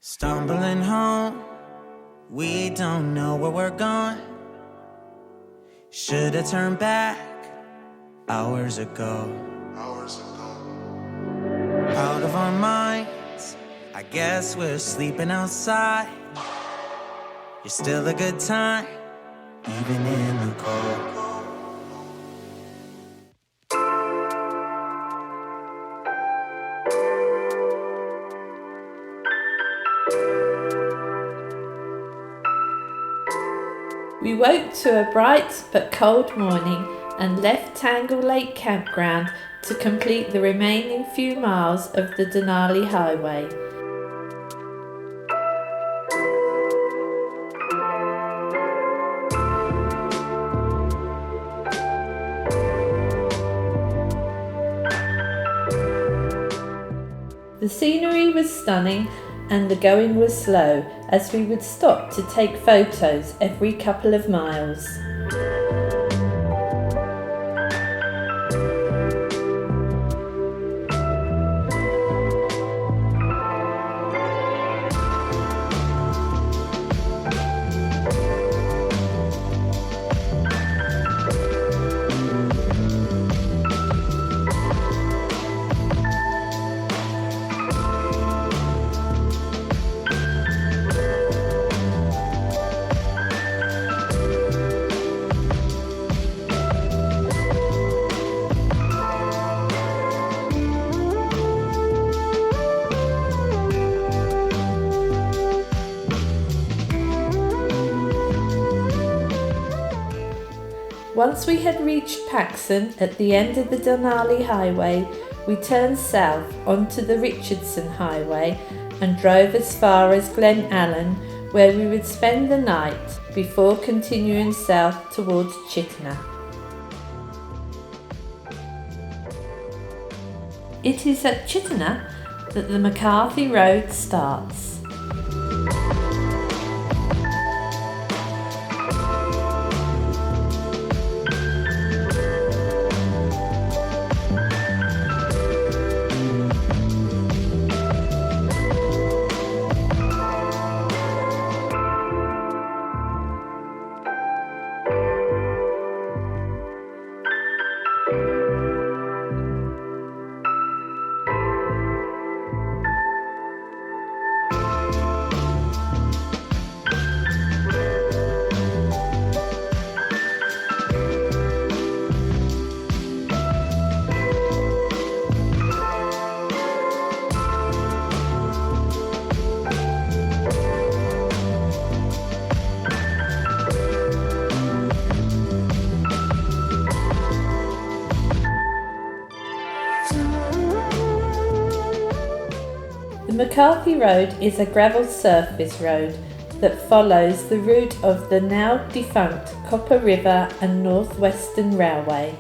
Stumbling home, we don't know where we're going. Should've turned back hours ago. Out of our minds, I guess we're sleeping outside. You're still a good time, even in the cold. We woke to a bright but cold morning and left Tangle Lake Campground to complete the remaining few miles of the Denali Highway. The scenery was stunning and the going was slow, as we would stop to take photos every couple of miles. Once we had reached Paxson at the end of the Denali Highway, we turned south onto the Richardson Highway and drove as far as Glen Allen, where we would spend the night before continuing south towards Chittana. It is at Chittana that the McCarthy Road starts. The McCarthy Road is a gravel surface road that follows the route of the now defunct Copper River and North Western Railway.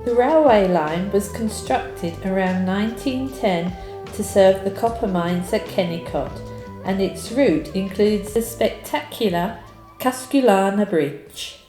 The railway line was constructed around 1910 to serve the copper mines at Kennicott, and its route includes the spectacular Casculana Bridge.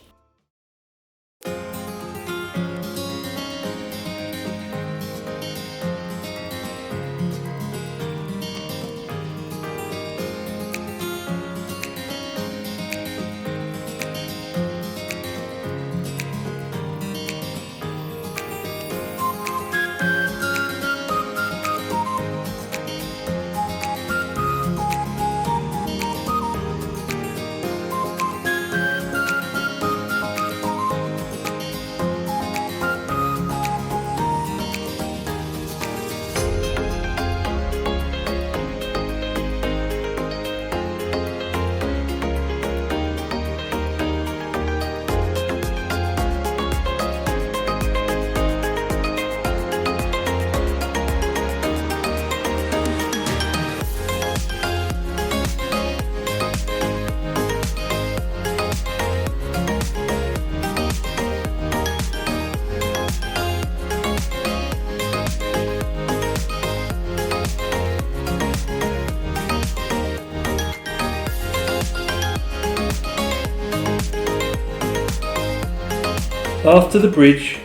After the bridge,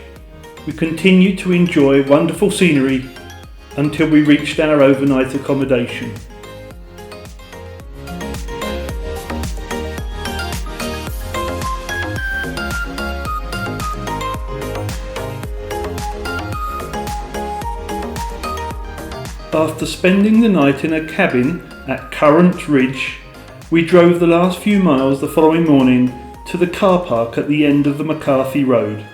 we continued to enjoy wonderful scenery until we reached our overnight accommodation. After spending the night in a cabin at Currant Ridge, we drove the last few miles the following morning to the car park at the end of the McCarthy Road.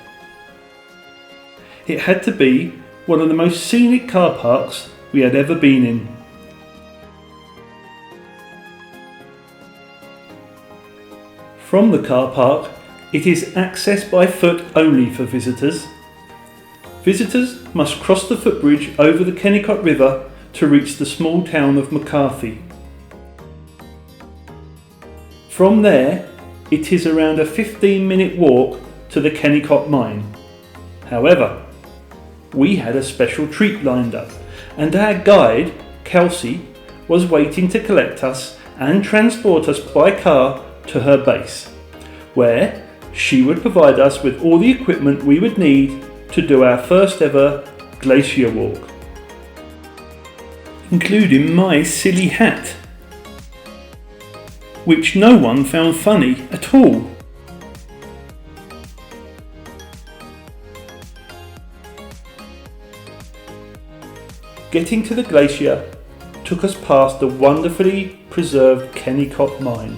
It had to be one of the most scenic car parks we had ever been in. From the car park, it is accessed by foot only for visitors. Visitors must cross the footbridge over the Kennicott River to reach the small town of McCarthy. From there, it is around a 15-minute walk to the Kennicott mine. However, we had a special treat lined up, and our guide, Kelsey, was waiting to collect us and transport us by car to her base, where she would provide us with all the equipment we would need to do our first ever glacier walk, including my silly hat, which no one found funny at all. Getting to the glacier took us past the wonderfully preserved Kennicott mine.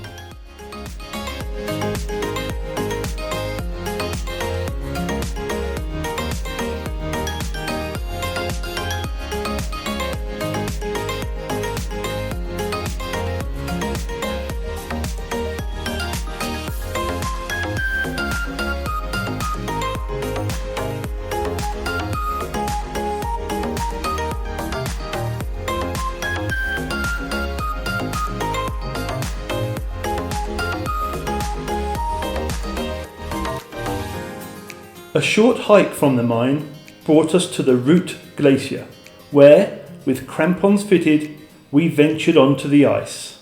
A short hike from the mine brought us to the Root Glacier, where, with crampons fitted, we ventured onto the ice.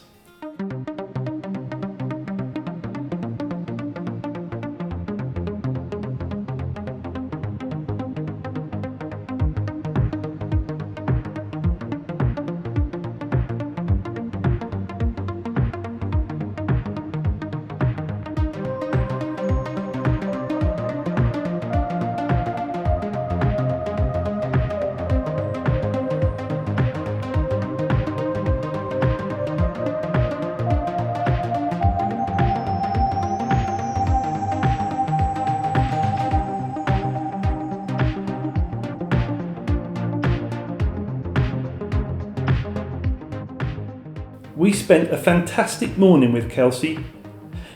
We spent a fantastic morning with Kelsey.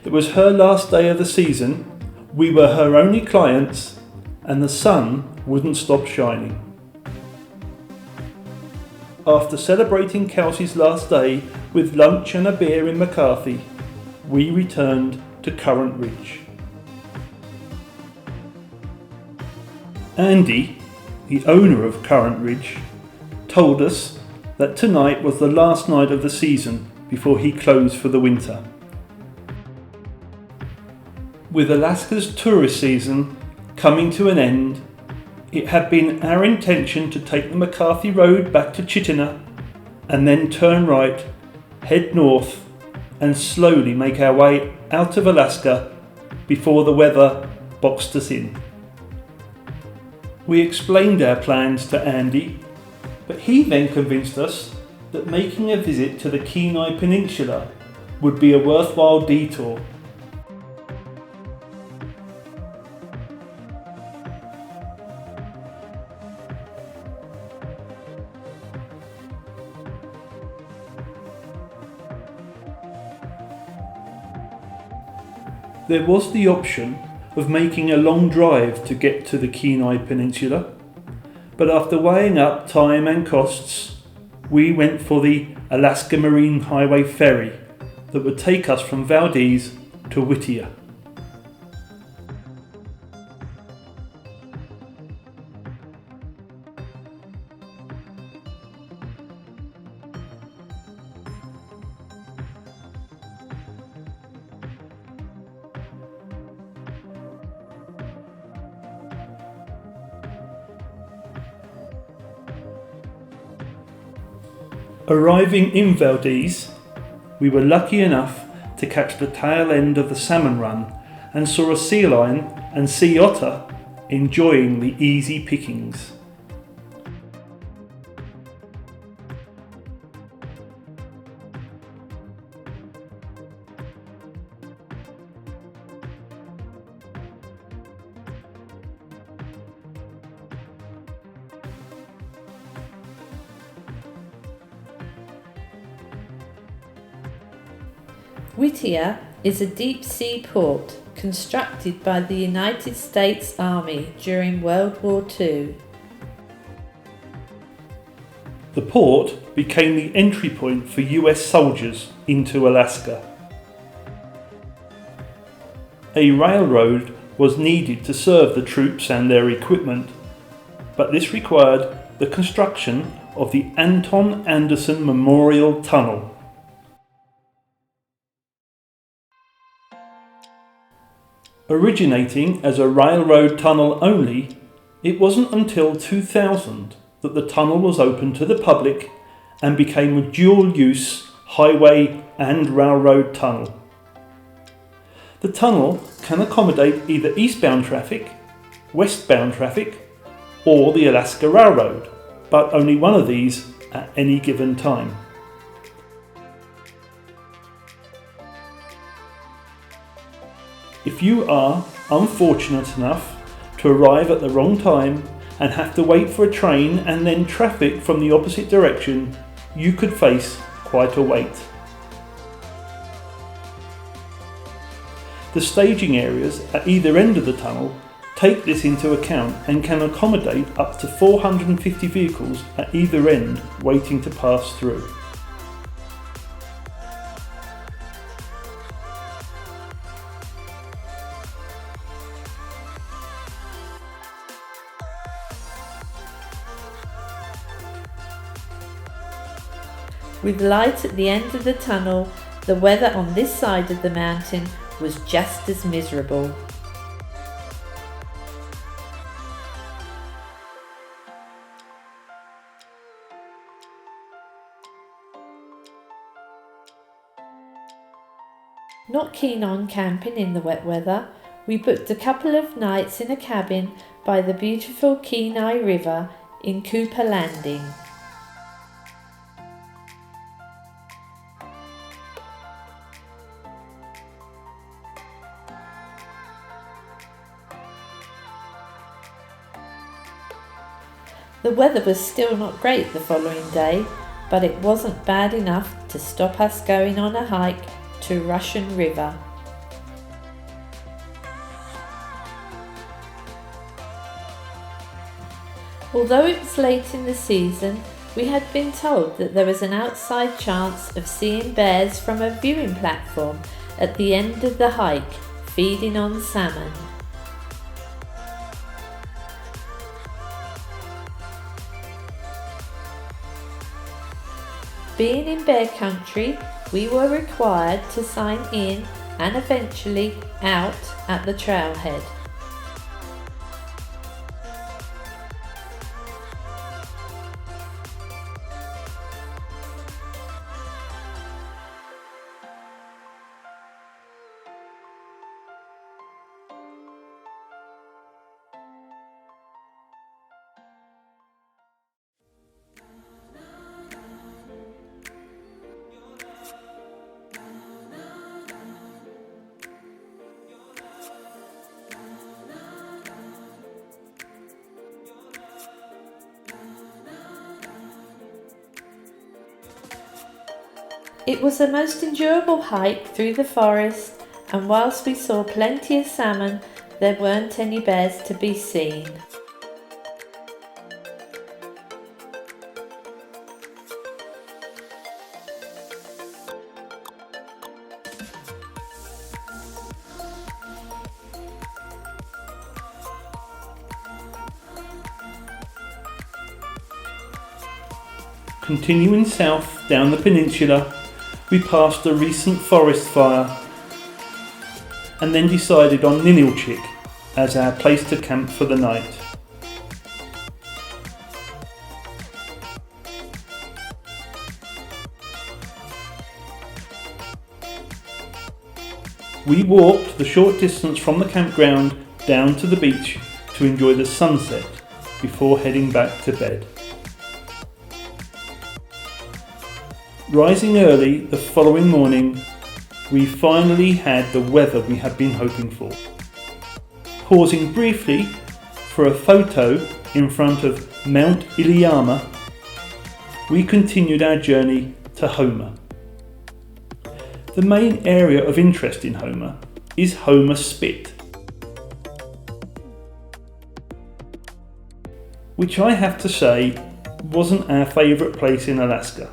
It was her last day of the season, we were her only clients, and the sun wouldn't stop shining. After celebrating Kelsey's last day with lunch and a beer in McCarthy, we returned to Currant Ridge. Andy, the owner of Currant Ridge, told us that tonight was the last night of the season before he closed for the winter. With Alaska's tourist season coming to an end, it had been our intention to take the McCarthy Road back to Chitina and then turn right, head north and slowly make our way out of Alaska before the weather boxed us in. We explained our plans to Andy, but he then convinced us that making a visit to the Kenai Peninsula would be a worthwhile detour. There was the option of making a long drive to get to the Kenai Peninsula, but after weighing up time and costs, we went for the Alaska Marine Highway ferry that would take us from Valdez to Whittier. Arriving in Valdez, we were lucky enough to catch the tail end of the salmon run and saw a sea lion and sea otter enjoying the easy pickings. Whittier is a deep-sea port constructed by the United States Army during World War II. The port became the entry point for US soldiers into Alaska. A railroad was needed to serve the troops and their equipment, but this required the construction of the Anton Anderson Memorial Tunnel. Originating as a railroad tunnel only, it wasn't until 2000 that the tunnel was opened to the public and became a dual-use highway and railroad tunnel. The tunnel can accommodate either eastbound traffic, westbound traffic, or the Alaska Railroad, but only one of these at any given time. If you are unfortunate enough to arrive at the wrong time and have to wait for a train and then traffic from the opposite direction, you could face quite a wait. The staging areas at either end of the tunnel take this into account and can accommodate up to 450 vehicles at either end waiting to pass through. With light at the end of the tunnel, the weather on this side of the mountain was just as miserable. Not keen on camping in the wet weather, we booked a couple of nights in a cabin by the beautiful Kenai River in Cooper Landing. The weather was still not great the following day, but it wasn't bad enough to stop us going on a hike to Russian River. Although it was late in the season, we had been told that there was an outside chance of seeing bears from a viewing platform at the end of the hike, feeding on salmon. Being in bear country, we were required to sign in and eventually out at the trailhead. It was a most enjoyable hike through the forest, and whilst we saw plenty of salmon, there weren't any bears to be seen. Continuing south down the peninsula, we passed a recent forest fire and then decided on Ninilchik as our place to camp for the night. we walked the short distance from the campground down to the beach to enjoy the sunset before heading back to bed. Rising early the following morning, we finally had the weather we had been hoping for. Pausing briefly for a photo in front of Mount Iliyama, we continued our journey to Homer. The main area of interest in Homer is Homer Spit, which I have to say wasn't our favourite place in Alaska.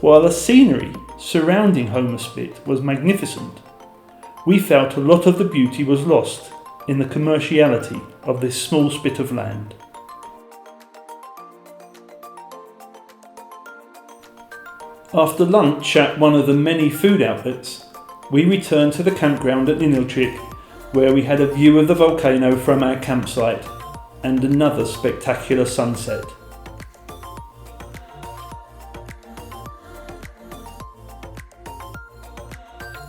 While the scenery surrounding Homer Spit was magnificent, we felt a lot of the beauty was lost in the commerciality of this small spit of land. After lunch at one of the many food outlets, we returned to the campground at Ninilchik, where we had a view of the volcano from our campsite and another spectacular sunset.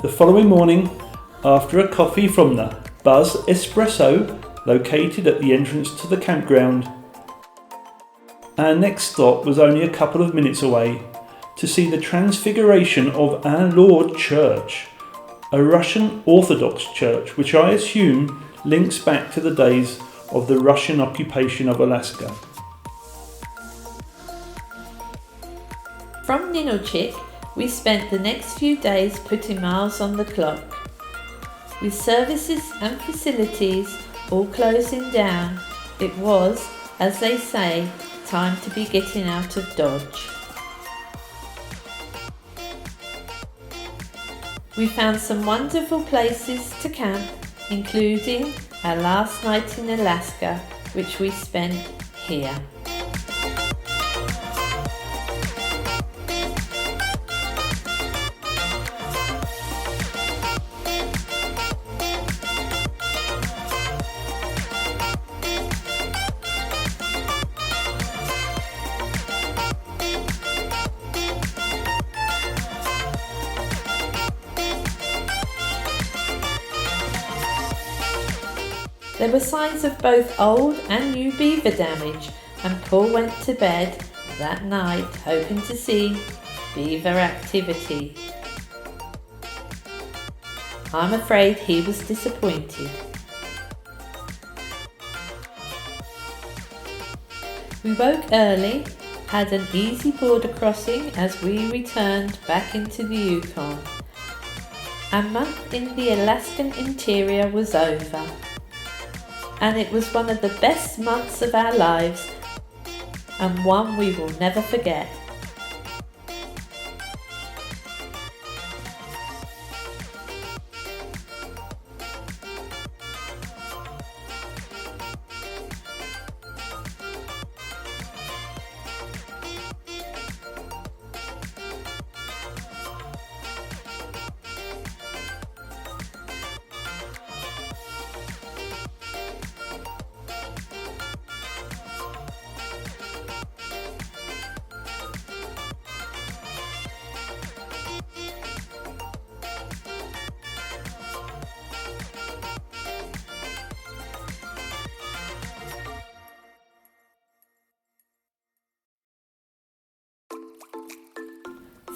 The following morning, after a coffee from the Buzz Espresso located at the entrance to the campground, our next stop was only a couple of minutes away to see the transfiguration of Our Lord Church, a Russian Orthodox church which I assume links back to the days of the Russian occupation of Alaska. From Ninilchik, we spent the next few days putting miles on the clock. With services and facilities all closing down, it was, as they say, time to be getting out of Dodge. We found some wonderful places to camp, including our last night in Alaska, which we spent here. There were signs of both old and new beaver damage, and Paul went to bed that night hoping to see beaver activity. I'm afraid he was disappointed. We woke early, had an easy border crossing as we returned back into the Yukon. Our month in the Alaskan interior was over, and it was one of the best months of our lives, and one we will never forget.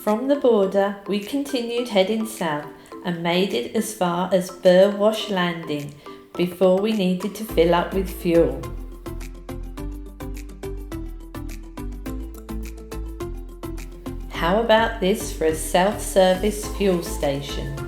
From the border, we continued heading south and made it as far as Burwash Landing before we needed to fill up with fuel. How about this for a self-service fuel station?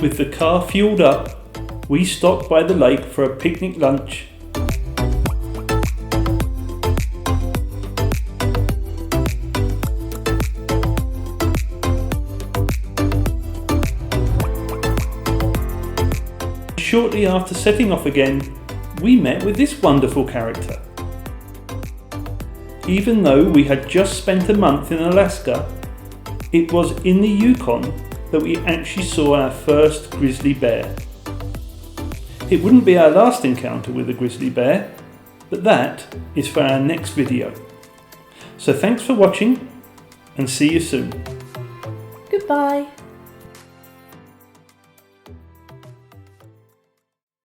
With the car fueled up, we stopped by the lake for a picnic lunch. Shortly after setting off again, we met with this wonderful character. Even though we had just spent a month in Alaska, it was in the Yukon that we actually saw our first grizzly bear. It wouldn't be our last encounter with a grizzly bear, but that is for our next video. So thanks for watching and see you soon. Goodbye.